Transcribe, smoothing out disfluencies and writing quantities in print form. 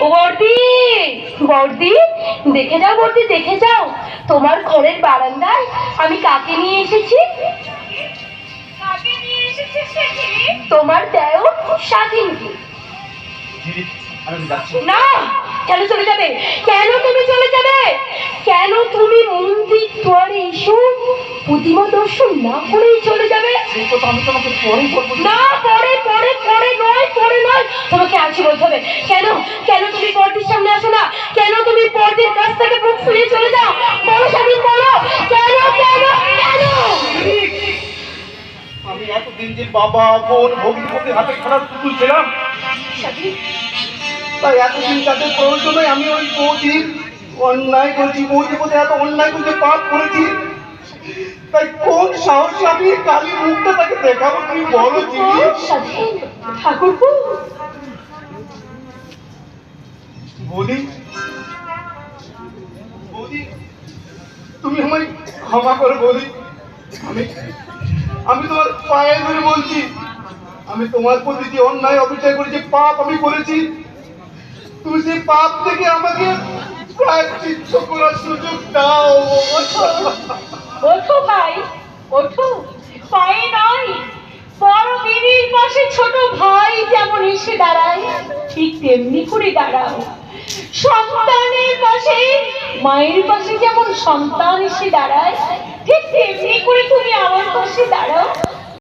ও বর্দি, বর্দি দেখে যাও, বর্দি দেখে যাও, তোমার ঘরের বারান্দায় আমি কাকে নিয়ে এসেছি। কাকে নিয়ে এসেছিস সেখানে? তোমার দেও স্বাধীনকে। না, কেন চলে যাবে? কেন তুমি চলে যাবে? কেন তুমি মন্দির দ্বারে এসো প্রতিমা দর্শন না করেই চলে যাবে? আমি তোমাকে পরে বলবো। না, পরে পরে পরে নয়, পরে নয়, তোমাকে আজই বলতে হবে। কেন কেন তুমি বর্দির সামনে আসো না? কেন তুমি বর্দির কাছ থেকে মুখ ফিরিয়ে চলে যাও? বলো স্বাধীন, বলো কেন কেন কেন? আমি এতদিন যে বাবা বোন ভগ্নিপতি হাতে খেলার পুতুল ছিলাম, তাই এতদিন তাদের প্রয়োজনে আমি ওই বৌদির অন্যায় করেছি, বৌদির প্রতি এত অন্যায় করতে পাপ করেছি। তাই কোন সাহসে আমি কালী মুখটা তাকে দেখাবো? তুমি বলো জিনি। স্বাধীন ঠাকুরপো, বৌদি, বৌদি তুমি আমায় ক্ষমা করো বৌদি। আমি আমি তোমার পায়ে ধরে বলছি, আমি তোমার প্রতি যে অন্যায় অবিচার করেছি, পাপ আমি করেছি, তুমি সেই পাপ থেকে আমাকে প্রায়শ্চিত্ত করার সুযোগ দাও। ওঠো ভাই, ওঠো, পায়ে নয়, বড় বিবির পাশে ছোট ভাই যেমন এসে দাঁড়ায় ঠিক তেমনি করে দাঁড়াও। সন্তানের পাশে, মায়ের পাশে যেমন সন্তান এসে দাঁড়ায় ঠিক তেমনি করে তুমি আমার পাশে দাঁড়াও।